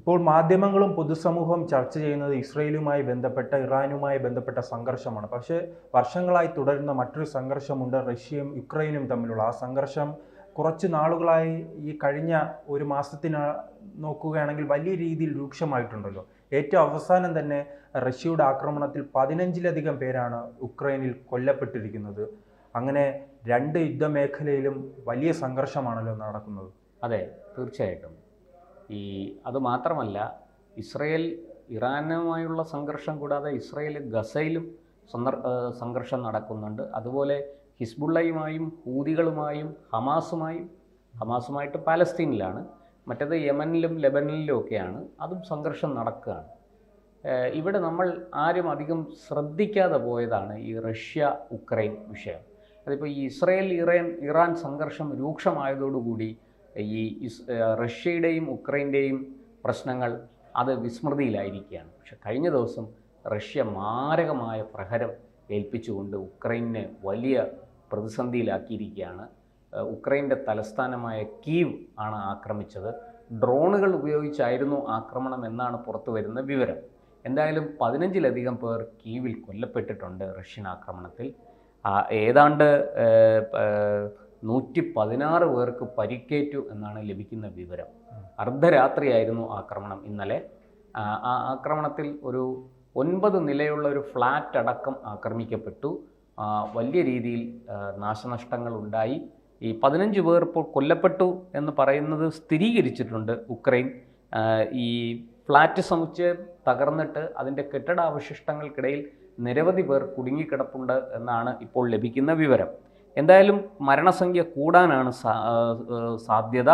ഇപ്പോൾ മാധ്യമങ്ങളും പൊതുസമൂഹവും ചർച്ച ചെയ്യുന്നത് ഇസ്രയേലുമായി ബന്ധപ്പെട്ട ഇറാനുമായി ബന്ധപ്പെട്ട സംഘർഷമാണ്. പക്ഷേ വർഷങ്ങളായി തുടരുന്ന മറ്റൊരു സംഘർഷമുണ്ട്, റഷ്യയും യുക്രൈനും തമ്മിലുള്ള. ആ സംഘർഷം കുറച്ച് നാളുകളായി ഈ കഴിഞ്ഞ ഒരു മാസത്തിന് നോക്കുകയാണെങ്കിൽ വലിയ രീതിയിൽ രൂക്ഷമായിട്ടുണ്ടല്ലോ. ഏറ്റവും അവസാനം തന്നെ റഷ്യയുടെ ആക്രമണത്തിൽ 15ലധികം പേരാണ് യുക്രൈനിൽ കൊല്ലപ്പെട്ടിരിക്കുന്നത്. അങ്ങനെ രണ്ട് യുദ്ധമേഖലയിലും വലിയ സംഘർഷമാണല്ലോ നടക്കുന്നത്. അതെ, തീർച്ചയായിട്ടും. അതുമാത്രമല്ല, ഇസ്രയേൽ ഇറാനുമായുള്ള സംഘർഷം കൂടാതെ ഇസ്രയേൽ ഗസയിലും സംഘർഷം നടക്കുന്നുണ്ട്. അതുപോലെ ഹിസ്ബുള്ളയുമായും ഹൂതികളുമായും ഹമാസുമായിട്ട് പാലസ്തീനിലാണ്, മറ്റേത് യമനിലും ലെബനനിലും ഒക്കെയാണ്. അതും സംഘർഷം നടക്കുകയാണ്. ഇവിടെ നമ്മൾ ആരും അധികം ശ്രദ്ധിക്കാതെ പോയതാണ് ഈ റഷ്യ ഉക്രൈൻ വിഷയം. അതിപ്പോൾ ഈ ഇസ്രയേൽ ഇറാൻ സംഘർഷം രൂക്ഷമായതോടുകൂടി ഈ റഷ്യയുടെയും ഉക്രൈൻ്റെയും പ്രശ്നങ്ങൾ അത് വിസ്മൃതിയിലായിരിക്കുകയാണ്. പക്ഷെ കഴിഞ്ഞ ദിവസം റഷ്യ മാരകമായ പ്രഹരം ഏൽപ്പിച്ചുകൊണ്ട് ഉക്രൈനെ വലിയ പ്രതിസന്ധിയിലാക്കിയിരിക്കുകയാണ്. ഉക്രൈൻ്റെ തലസ്ഥാനമായ കീവ് ആണ് ആക്രമിച്ചത്. ഡ്രോണുകൾ ഉപയോഗിച്ചായിരുന്നു ആക്രമണം എന്നാണ് പുറത്തു വരുന്ന വിവരം. എന്തായാലും 15ലധികം പേർ കീവിൽ കൊല്ലപ്പെട്ടിട്ടുണ്ട് റഷ്യൻ ആക്രമണത്തിൽ. ഏതാണ്ട് 116 പേർക്ക് പരിക്കേറ്റു എന്നാണ് ലഭിക്കുന്ന വിവരം. അർദ്ധരാത്രിയായിരുന്നു ആക്രമണം ഇന്നലെ. ആ ആക്രമണത്തിൽ ഒരു 9 നിലയുള്ള ഒരു ഫ്ലാറ്റ് അടക്കം ആക്രമിക്കപ്പെട്ടു. വലിയ രീതിയിൽ നാശനഷ്ടങ്ങൾ ഉണ്ടായി. ഈ 15 പേർ ഇപ്പോൾ കൊല്ലപ്പെട്ടു എന്ന് പറയുന്നത് സ്ഥിരീകരിച്ചിട്ടുണ്ട് ഉക്രൈൻ. ഈ ഫ്ലാറ്റ് സമുച്ചയം തകർന്നിട്ട് അതിൻ്റെ കെട്ടിടാവശിഷ്ടങ്ങൾക്കിടയിൽ നിരവധി പേർ കുടുങ്ങിക്കിടപ്പുണ്ട് എന്നാണ് ഇപ്പോൾ ലഭിക്കുന്ന വിവരം. എന്തായാലും മരണസംഖ്യ കൂടാനാണ് സാധ്യത.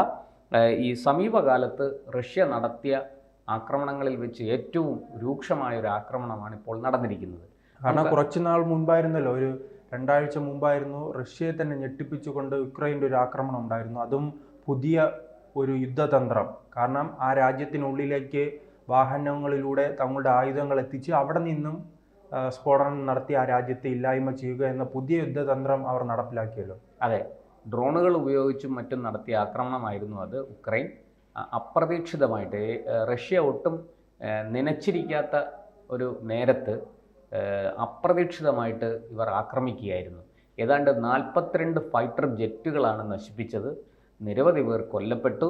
ഈ സമീപകാലത്ത് റഷ്യ നടത്തിയ ആക്രമണങ്ങളിൽ വെച്ച് ഏറ്റവും രൂക്ഷമായ ഒരു ആക്രമണമാണ് ഇപ്പോൾ നടന്നിരിക്കുന്നത്. കാരണം കുറച്ചുനാൾ മുൻപായിരുന്നല്ലോ, ഒരു 2 ആഴ്ച മുമ്പായിരുന്നു റഷ്യയെ തന്നെ ഞെട്ടിപ്പിച്ചുകൊണ്ട് യുക്രൈൻ്റെ ഒരു ആക്രമണം ഉണ്ടായിരുന്നു. അതും പുതിയ ഒരു യുദ്ധതന്ത്രം. കാരണം ആ രാജ്യത്തിനുള്ളിലേക്ക് വാഹനങ്ങളിലൂടെ തങ്ങളുടെ ആയുധങ്ങൾ എത്തിച്ച് അവിടെ നിന്നും സ്ഫോടനം നടത്തി ആ രാജ്യത്തെ ഇല്ലായ്മ ചെയ്യുക എന്ന പുതിയ യുദ്ധതന്ത്രം അവർ നടപ്പിലാക്കിയല്ലോ. അതെ, ഡ്രോണുകൾ ഉപയോഗിച്ചും മറ്റും നടത്തിയ ആക്രമണമായിരുന്നു അത്. ഉക്രൈൻ അപ്രതീക്ഷിതമായിട്ട്, റഷ്യ ഒട്ടും നനച്ചിരിക്കാത്ത ഒരു നേരത്ത് അപ്രതീക്ഷിതമായിട്ട് ഇവർ ആക്രമിക്കുകയായിരുന്നു. ഏതാണ്ട് 42 ഫൈറ്റർ ജെറ്റുകളാണ് നശിപ്പിച്ചത്. നിരവധി പേർ കൊല്ലപ്പെട്ടു.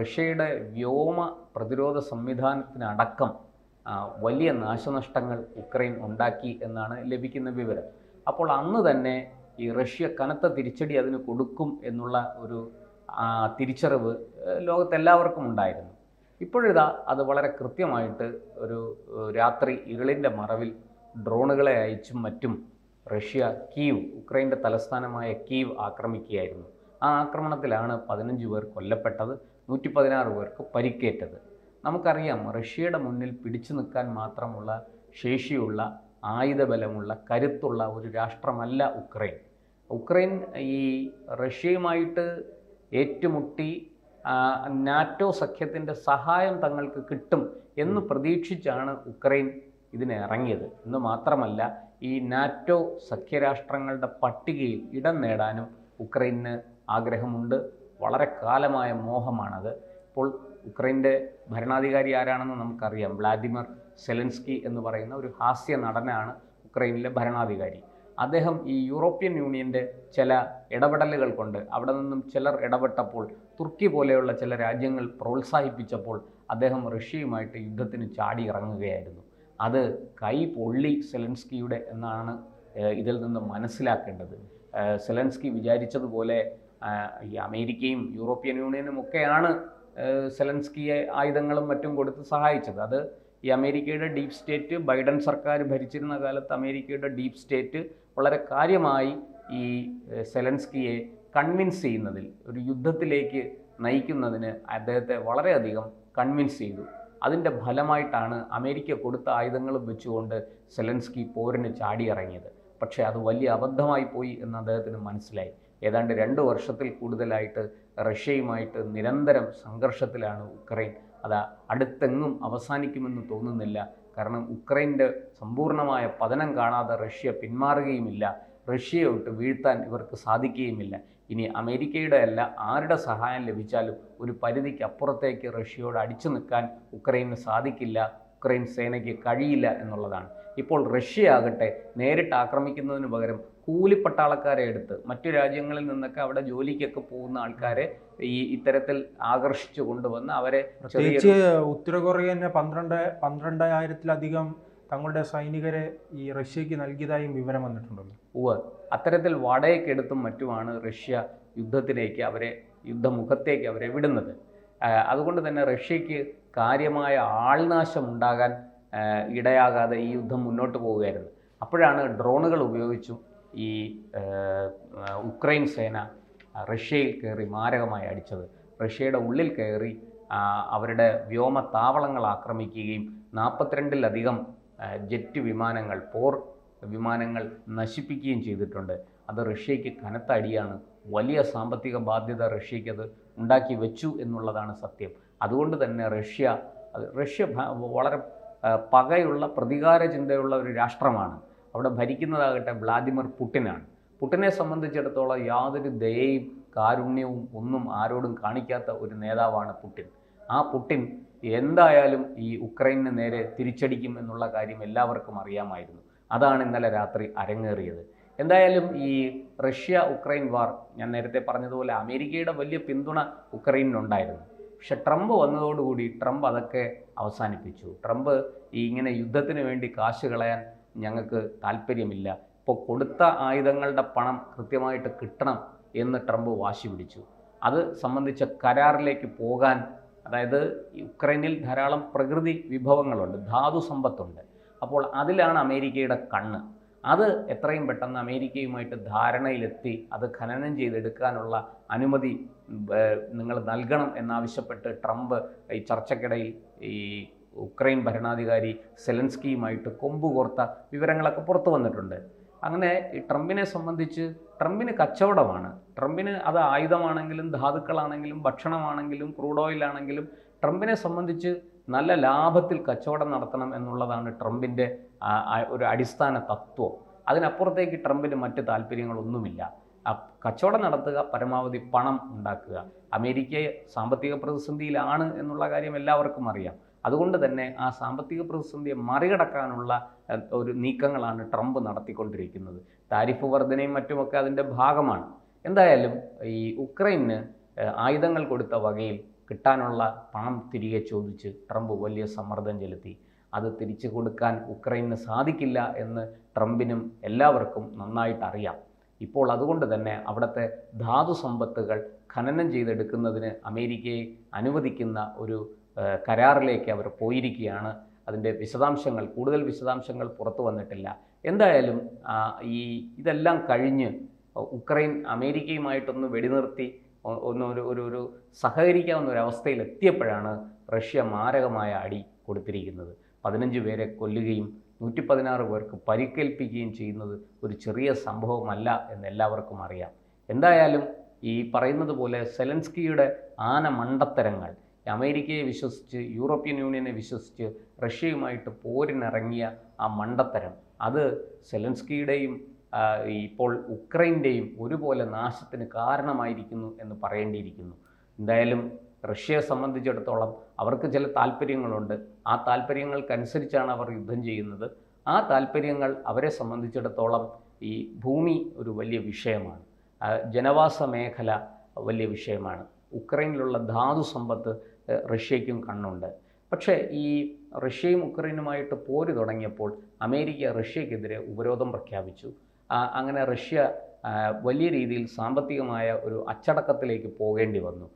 റഷ്യയുടെ വ്യോമ പ്രതിരോധ സംവിധാനത്തിനടക്കം വലിയ നാശനഷ്ടങ്ങൾ ഉക്രൈൻ ഉണ്ടാക്കി എന്നാണ് ലഭിക്കുന്ന വിവരം. അപ്പോൾ അന്ന് തന്നെ ഈ റഷ്യ കനത്ത തിരിച്ചടി അതിന് കൊടുക്കും എന്നുള്ള ഒരു തിരിച്ചറിവ് ലോകത്തെല്ലാവർക്കും ഉണ്ടായിരുന്നു. ഇപ്പോഴിതാ അത് വളരെ കൃത്യമായിട്ട് ഒരു രാത്രി ഇരുളിൻ്റെ മറവിൽ ഡ്രോണുകളെ അയച്ചും മറ്റും റഷ്യ ഉക്രൈൻ്റെ തലസ്ഥാനമായ കീവ് ആക്രമിക്കുകയായിരുന്നു. ആ ആക്രമണത്തിലാണ് 15 പേർ കൊല്ലപ്പെട്ടത്, 116 പേർക്ക് പരിക്കേറ്റത്. നമുക്കറിയാം, റഷ്യയുടെ മുന്നിൽ പിടിച്ചു നിൽക്കാൻ മാത്രമുള്ള ശേഷിയുള്ള, ആയുധബലമുള്ള, കരുത്തുള്ള ഒരു രാഷ്ട്രമല്ല ഉക്രൈൻ. ഉക്രൈൻ ഈ റഷ്യയുമായിട്ട് ഏറ്റുമുട്ടി നാറ്റോ സഖ്യത്തിൻ്റെ സഹായം തങ്ങൾക്ക് കിട്ടും എന്ന് പ്രതീക്ഷിച്ചാണ് ഉക്രൈൻ ഇതിന് ഇറങ്ങിയത്. എന്ന് മാത്രമല്ല, ഈ നാറ്റോ സഖ്യരാഷ്ട്രങ്ങളുടെ പട്ടികയിൽ ഇടം നേടാനും ഉക്രൈന് ആഗ്രഹമുണ്ട്. വളരെ കാലമായ മോഹമാണത്. ഇപ്പോൾ ഉക്രൈൻ്റെ ഭരണാധികാരി ആരാണെന്ന് നമുക്കറിയാം. വ്ളാദിമിർ സെലൻസ്കി എന്ന് പറയുന്ന ഒരു ഹാസ്യ നടനാണ് ഉക്രൈനിലെ ഭരണാധികാരി. അദ്ദേഹം ഈ യൂറോപ്യൻ യൂണിയൻ്റെ ചില ഇടപെടലുകൾ കൊണ്ട്, അവിടെ നിന്നും ചിലർ ഇടപെട്ടപ്പോൾ, തുർക്കി പോലെയുള്ള ചില രാജ്യങ്ങൾ പ്രോത്സാഹിപ്പിച്ചപ്പോൾ അദ്ദേഹം റഷ്യയുമായിട്ട് യുദ്ധത്തിന് ചാടി ഇറങ്ങുകയായിരുന്നു. അത് കൈ പൊള്ളി സെലൻസ്കിയുടെ എന്നാണ് ഇതിൽ നിന്ന് മനസ്സിലാക്കേണ്ടത്. സെലൻസ്കി വിചാരിച്ചതുപോലെ ഈ അമേരിക്കയും യൂറോപ്യൻ യൂണിയനും ഒക്കെയാണ് സെലൻസ്കിയെ ആയുധങ്ങളും മറ്റും കൊടുത്ത് സഹായിച്ചത്. അത് ഈ അമേരിക്കയുടെ ഡീപ് സ്റ്റേറ്റ്, ബൈഡൻ സർക്കാർ ഭരിച്ചിരുന്ന കാലത്ത് അമേരിക്കയുടെ ഡീപ് സ്റ്റേറ്റ് വളരെ കാര്യമായി ഈ സെലൻസ്കിയെ കൺവിൻസ് ചെയ്യുന്നതിൽ, ഒരു യുദ്ധത്തിലേക്ക് നയിക്കുന്നതിന് അദ്ദേഹത്തെ വളരെയധികം കൺവിൻസ് ചെയ്തു. അതിൻ്റെ ഫലമായിട്ടാണ് അമേരിക്ക കൊടുത്ത ആയുധങ്ങളും വെച്ചുകൊണ്ട് സെലൻസ്കി പോരിന് ചാടിയിറങ്ങിയത്. പക്ഷേ അത് വലിയ അബദ്ധമായി പോയി എന്ന് അദ്ദേഹത്തിന് മനസ്സിലായി. ഏതാണ്ട് 2 വർഷത്തിൽ കൂടുതലായിട്ട് റഷ്യയുമായിട്ട് നിരന്തരം സംഘർഷത്തിലാണ് ഉക്രൈൻ. അത് അടുത്തെങ്ങും അവസാനിക്കുമെന്ന് തോന്നുന്നില്ല. കാരണം ഉക്രൈൻ്റെ സമ്പൂർണ്ണമായ പതനം കാണാതെ റഷ്യ പിന്മാറുകയുമില്ല. റഷ്യയൊട്ട് വീഴ്ത്താൻ ഇവർക്ക് സാധിക്കുകയുമില്ല. ഇനി അമേരിക്കയുടെ അല്ല ആരുടെ സഹായം ലഭിച്ചാലും ഒരു പരിധിക്ക് അപ്പുറത്തേക്ക് റഷ്യയോട് അടിച്ചു നിൽക്കാൻ ഉക്രൈന് സാധിക്കില്ല, ഉക്രൈൻ സേനയ്ക്ക് കഴിയില്ല എന്നുള്ളതാണ്. ഇപ്പോൾ റഷ്യ ആകട്ടെ നേരിട്ട് ആക്രമിക്കുന്നതിന് പകരം കൂലിപ്പട്ടാളക്കാരെ എടുത്ത് മറ്റു രാജ്യങ്ങളിൽ നിന്നൊക്കെ അവിടെ ജോലിക്കൊക്കെ പോകുന്ന ആൾക്കാരെ ഇത്തരത്തിൽ ആകർഷിച്ചു കൊണ്ടുവന്ന് അവരെ പ്രത്യേകിച്ച് ഉത്തര കൊറിയ തന്നെ 12,000-ത്തിലധികം തങ്ങളുടെ സൈനികരെ ഈ റഷ്യക്ക് നൽകിയതായും വിവരം വന്നിട്ടുണ്ടല്ലോ. അത്തരത്തിൽ വാടകയ്ക്കെടുത്തും മറ്റുമാണ് റഷ്യ യുദ്ധത്തിലേക്ക് യുദ്ധമുഖത്തേക്ക് അവരെ വിടുന്നത്. അതുകൊണ്ട് തന്നെ റഷ്യക്ക് കാര്യമായ ആൾനാശം ഉണ്ടാകാൻ ഇടയാകാതെ ഈ യുദ്ധം മുന്നോട്ട് പോവുകയായിരുന്നു. അപ്പോഴാണ് ഡ്രോണുകൾ ഉപയോഗിച്ചും ഈ ഉക്രൈൻ സേന റഷ്യയിൽ കയറി മാരകമായി അടിച്ചത്. റഷ്യയുടെ ഉള്ളിൽ കയറി അവരുടെ വ്യോമ താവളങ്ങൾ ആക്രമിക്കുകയും 42-ലധികം ജെറ്റ് വിമാനങ്ങൾ, പോർ വിമാനങ്ങൾ നശിപ്പിക്കുകയും ചെയ്തിട്ടുണ്ട്. അത് റഷ്യയ്ക്ക് കനത്ത അടിയാണ്. വലിയ സാമ്പത്തിക ബാധ്യത റഷ്യയ്ക്ക് അത് ഉണ്ടാക്കി വെച്ചു എന്നുള്ളതാണ് സത്യം. അതുകൊണ്ട് തന്നെ റഷ്യ വളരെ പകയുള്ള പ്രതികാര ചിന്തയുള്ള ഒരു രാഷ്ട്രമാണ്. അവിടെ ഭരിക്കുന്നതാകട്ടെ വ്ളാദിമിർ പുടിനാണ്. പുടിനെ സംബന്ധിച്ചിടത്തോളം യാതൊരു ദയയും കാരുണ്യവും ഒന്നും ആരോടും കാണിക്കാത്ത ഒരു നേതാവാണ് പുടിൻ. ആ പുടിൻ എന്തായാലും ഈ ഉക്രൈനു നേരെ തിരിച്ചടിക്കും എന്നുള്ള കാര്യം എല്ലാവർക്കും അറിയാമായിരുന്നു. അതാണ് ഇന്നലെ രാത്രി അരങ്ങേറിയത്. എന്തായാലും ഈ റഷ്യ ഉക്രൈൻ വാർ, ഞാൻ നേരത്തെ പറഞ്ഞതുപോലെ അമേരിക്കയുടെ വലിയ പിന്തുണ ഉക്രൈനിനുണ്ടായിരുന്നു. പക്ഷെ ട്രംപ് വന്നതോടുകൂടി ട്രംപ് അതൊക്കെ അവസാനിപ്പിച്ചു. ട്രംപ് ഇങ്ങനെ യുദ്ധത്തിന് വേണ്ടി കാശ് കളയാൻ ഞങ്ങൾക്ക് താല്പര്യമില്ല, ഇപ്പോൾ കൊടുത്ത ആയുധങ്ങളുടെ പണം കൃത്യമായിട്ട് കിട്ടണം എന്ന് ട്രംപ് വാശി പിടിച്ചു. അത് സംബന്ധിച്ച കരാറിലേക്ക് പോകാൻ, അതായത് യുക്രൈനിൽ ധാരാളം പ്രകൃതി വിഭവങ്ങളുണ്ട്, ധാതു സമ്പത്തുണ്ട്. അപ്പോൾ അതിലാണ് അമേരിക്കയുടെ കണ്ണ്. അത് എത്രയും പെട്ടെന്ന് അമേരിക്കയുമായിട്ട് ധാരണയിലെത്തി അത് ഖനനം ചെയ്തെടുക്കാനുള്ള അനുമതി നിങ്ങൾ നൽകണം എന്നാവശ്യപ്പെട്ട് ട്രംപ് ഈ ചർച്ചയ്ക്കിടയിൽ ഈ ഉക്രൈൻ ഭരണാധികാരി സെലൻസ്കിയുമായിട്ട് കൊമ്പുകോർത്ത വിവരങ്ങളൊക്കെ പുറത്തു വന്നിട്ടുണ്ട്. അങ്ങനെ ഈ ട്രംപിനെ സംബന്ധിച്ച് ട്രംപിന് കച്ചവടമാണ്. ട്രംപിന് അത് ആയുധമാണെങ്കിലും ധാതുക്കളാണെങ്കിലും ഭക്ഷണമാണെങ്കിലും ക്രൂഡ് ഓയിലാണെങ്കിലും ട്രംപിനെ സംബന്ധിച്ച് നല്ല ലാഭത്തിൽ കച്ചവടം നടത്തണം എന്നുള്ളതാണ് ട്രംപിൻ്റെ ഒരു അടിസ്ഥാന തത്വം. അതിനപ്പുറത്തേക്ക് ട്രംപിന് മറ്റ് താല്പര്യങ്ങളൊന്നുമില്ല. കച്ചവടം നടത്തുക, പരമാവധി പണം ഉണ്ടാക്കുക. അമേരിക്ക സാമ്പത്തിക പ്രതിസന്ധിയിലാണ് എന്നുള്ള കാര്യം എല്ലാവർക്കും അറിയാം. അതുകൊണ്ട് തന്നെ ആ സാമ്പത്തിക പ്രതിസന്ധിയെ മറികടക്കാനുള്ള ഒരു നീക്കങ്ങളാണ് ട്രംപ് നടത്തിക്കൊണ്ടിരിക്കുന്നത്. താരിഫ് വർധനയും മറ്റുമൊക്കെ അതിൻ്റെ ഭാഗമാണ്. എന്തായാലും ഈ ഉക്രൈന് ആയുധങ്ങൾ കൊടുത്ത വകയിൽ കിട്ടാനുള്ള പണം തിരികെ ചോദിച്ച് ട്രംപ് വലിയ സമ്മർദ്ദം ചെലുത്തി. അത് തിരിച്ചു കൊടുക്കാൻ ഉക്രൈന് സാധിക്കില്ല എന്ന് ട്രംപിനും എല്ലാവർക്കും നന്നായിട്ട് അറിയാം. ഇപ്പോൾ അതുകൊണ്ട് തന്നെ അവിടുത്തെ ധാതു സമ്പത്തുകൾ ഖനനം ചെയ്തെടുക്കുന്നതിന് അമേരിക്കയെ അനുവദിക്കുന്ന ഒരു കരാറിലേക്ക് അവർ പോയിരിക്കുകയാണ്. അതിൻ്റെ കൂടുതൽ വിശദാംശങ്ങൾ പുറത്തു വന്നിട്ടില്ല. എന്തായാലും ഇതെല്ലാം കഴിഞ്ഞ് ഉക്രൈൻ അമേരിക്കയുമായിട്ടൊന്ന് വെടിനിർത്തി ഒരു സഹകരിക്കാവുന്ന ഒരവസ്ഥയിൽ എത്തിയപ്പോഴാണ് റഷ്യ മാരകമായ അടി കൊടുത്തിരിക്കുന്നത്. 15 പേരെ കൊല്ലുകയും 116 പേർക്ക് പരിക്കേൽപ്പിക്കുകയും ചെയ്യുന്നത് ഒരു ചെറിയ സംഭവമല്ല എന്ന് എല്ലാവർക്കും അറിയാം. എന്തായാലും ഈ പറയുന്നത് പോലെ സെലൻസ്കിയുടെ മണ്ടത്തരങ്ങൾ, അമേരിക്കയെ വിശ്വസിച്ച് യൂറോപ്യൻ യൂണിയനെ വിശ്വസിച്ച് റഷ്യയുമായിട്ട് പോരിനിറങ്ങിയ ആ മണ്ടത്തരം, അത് സെലൻസ്കിയുടെയും ഇപ്പോൾ ഉക്രൈൻ്റെയും ഒരുപോലെ നാശത്തിന് കാരണമായിരിക്കുന്നു എന്ന് പറയേണ്ടിയിരിക്കുന്നു. എന്തായാലും റഷ്യയെ സംബന്ധിച്ചിടത്തോളം അവർക്ക് ചില താല്പര്യങ്ങളുണ്ട്. ആ താല്പര്യങ്ങൾക്കനുസരിച്ചാണ് അവർ യുദ്ധം ചെയ്യുന്നത്. ആ താല്പര്യങ്ങൾ അവരെ സംബന്ധിച്ചിടത്തോളം ഈ ഭൂമി ഒരു വലിയ വിഷയമാണ്, ജനവാസ മേഖല വലിയ വിഷയമാണ്. ഉക്രൈനിലുള്ള ധാതു സമ്പത്ത് റഷ്യയ്ക്കും കണ്ണുണ്ട്. പക്ഷേ ഈ റഷ്യയും ഉക്രൈനുമായിട്ട് പോര് തുടങ്ങിയപ്പോൾ അമേരിക്ക റഷ്യക്കെതിരെ ഉപരോധം പ്രഖ്യാപിച്ചു. അങ്ങനെ റഷ്യ വലിയ രീതിയിൽ സാമ്പത്തികമായ ഒരു അച്ചടക്കത്തിലേക്ക് പോകേണ്ടി വന്നു.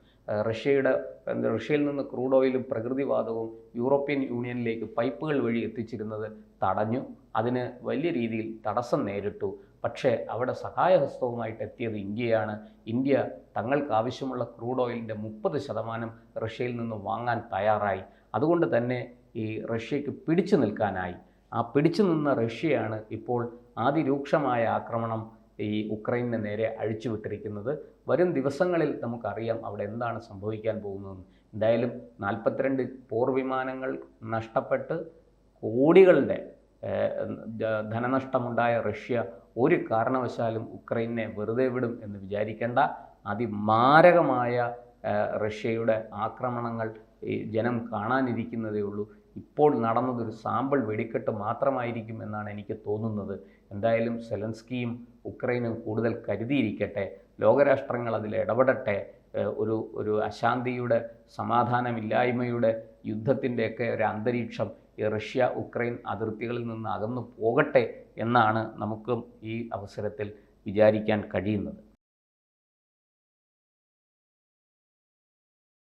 റഷ്യയിൽ നിന്ന് ക്രൂഡ് ഓയിലും പ്രകൃതിവാതകവും യൂറോപ്യൻ യൂണിയനിലേക്ക് പൈപ്പുകൾ വഴി എത്തിച്ചിരുന്നത് തടഞ്ഞു. അതിന് വലിയ രീതിയിൽ തടസ്സം നേരിട്ടു. പക്ഷേ അവിടെ സഹായഹസ്തവുമായിട്ട് എത്തിയത് ഇന്ത്യയാണ്. ഇന്ത്യ തങ്ങൾക്ക് ആവശ്യമുള്ള ക്രൂഡ് ഓയിലിൻ്റെ 30% റഷ്യയിൽ നിന്ന് വാങ്ങാൻ തയ്യാറായി. അതുകൊണ്ട് തന്നെ ഈ റഷ്യയ്ക്ക് പിടിച്ചു നിൽക്കാനായി. ആ പിടിച്ചു നിന്ന റഷ്യയാണ് ഇപ്പോൾ അതിരൂക്ഷമായ ആക്രമണം ഈ ഉക്രൈനു നേരെ അഴിച്ചുവിട്ടിരിക്കുന്നത്. വരും ദിവസങ്ങളിൽ നമുക്കറിയാം അവിടെ എന്താണ് സംഭവിക്കാൻ പോകുന്നതെന്ന്. എന്തായാലും 42 പോർ വിമാനങ്ങൾ നഷ്ടപ്പെട്ട് കോടികളുടെ ധനനഷ്ടമുണ്ടായ റഷ്യ ഒരു കാരണവശാലും ഉക്രൈനെ വെറുതെ വിടും എന്ന് വിചാരിക്കേണ്ട. അതിമാരകമായ റഷ്യയുടെ ആക്രമണങ്ങൾ ഈ ജനം കാണാനിരിക്കുന്നതേ ഉള്ളൂ. ഇപ്പോൾ നടന്നതൊരു സാമ്പിൾ വെടിക്കെട്ട് മാത്രമായിരിക്കും എന്നാണ് എനിക്ക് തോന്നുന്നത്. എന്തായാലും സെലൻസ്കിയും ഉക്രൈനും കൂടുതൽ കരുതിയിരിക്കട്ടെ. ലോകരാഷ്ട്രങ്ങൾ അതിൽ ഇടപെടട്ടെ. ഒരു അശാന്തിയുടെ, സമാധാനമില്ലായ്മയുടെ, യുദ്ധത്തിൻ്റെയൊക്കെ ഒരു അന്തരീക്ഷം ഈ റഷ്യ ഉക്രൈൻ അതിർത്തികളിൽ നിന്ന് അകന്നു പോകട്ടെ എന്നാണ് നമുക്കും ഈ അവസരത്തിൽ വിചാരിക്കാൻ കഴിയുന്നത്.